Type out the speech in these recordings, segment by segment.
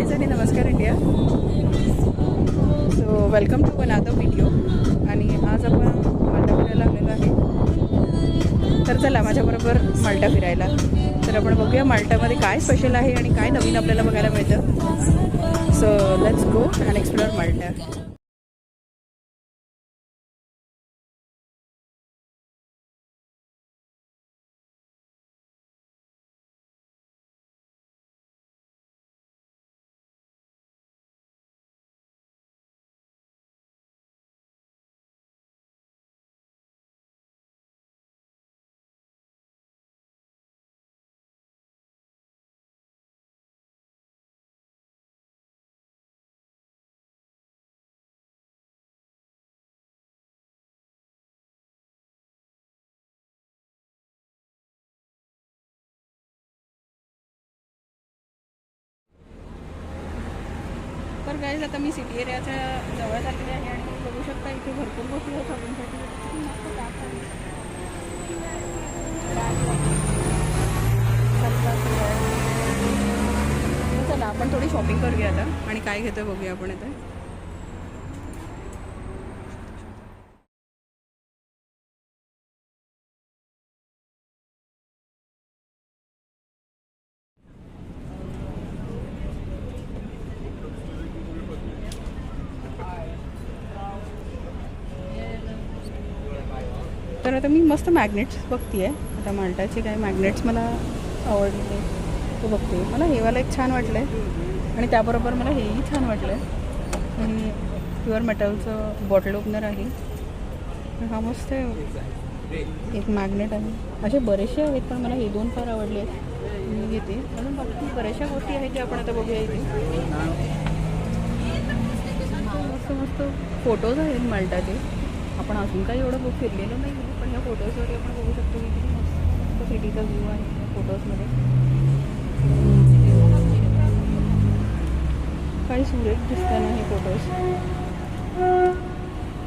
Guys आणि नमस्कार India. So welcome to another video. आणि आज आपण माल्टा फिरायला आलेलो आहे. तर चला माझ्याबरोबर माल्टा फिरायला. तर आपण बघूया माल्टामध्ये काय स्पेशल आहे आणि काय नवीन आपल्याला बघायला मिळतं. So let's go and explore Malta. तर गाईज आता मी सिटी एरियाच्या जवळ आलेली आहे आणि तुम्ही बघू शकता इथे भरपूर गोष्टी आहेत शॉपिंगसाठी. चला आपण थोडी शॉपिंग करूया आता आणि काय घेतो बघूया आपण इथे. तर आता मी मस्त मॅग्नेट्स बघते आहे. आता माल्टाचे काय मॅग्नेट्स मला आवडले ते बघते. मला हेवाला एक छान वाटलं आहे आणि त्याबरोबर मला हेही छान वाटलं आहे. आणि प्युअर मेटलचं बॉटल ओपनर आहे. हा मस्त आहे. एक मॅग्नेट आहे. असे बरेचसे आहेत पण मला हे दोन फार आवडले आहेत. मी घेते. अजून बाकी बऱ्याचशा गोष्टी आहेत ज्या आपण आता बघूया इथे. मस्त मस्त फोटोज आहेत माल्टाचे. आपण अजून काही एवढं फिरलेलं नाही आहे पण ह्या फोटोजवरती आपण बघू शकतो की किती मस्त सिटीचा व्ह्यू आहे या फोटोजमध्ये. काही सुरेख दिसतात ना हे फोटोज.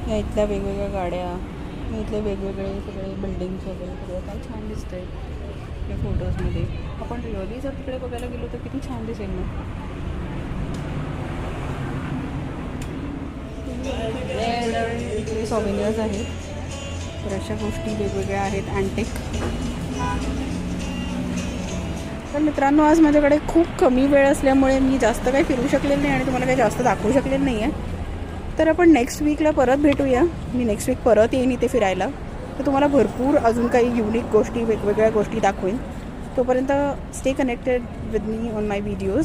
या इथल्या वेगवेगळ्या गाड्या, इथले वेगवेगळे सगळे बिल्डिंग्स वगैरे सगळं काय छान दिसतं आहे या फोटोजमध्ये. आपण रिअली जर तिकडे बघायला गेलो तर किती छान दिसेल ना. इकडे सॉव्हेनियर्स आहेत. बऱ्याचशा गोष्टी वेगवेगळ्या आहेत अँटिक. तर मित्रांनो आज माझ्याकडे खूप कमी वेळ असल्यामुळे मी जास्त काही फिरू शकलेलं नाही आणि तुम्हाला काही जास्त दाखवू शकलेलं नाही आहे. तर आपण नेक्स्ट वीकला परत भेटूया. मी नेक्स्ट वीक परत येईन इथे फिरायला. तर तुम्हाला भरपूर अजून काही युनिक गोष्टी वेगवेगळ्या गोष्टी दाखवेन. तोपर्यंत stay connected with me on my videos.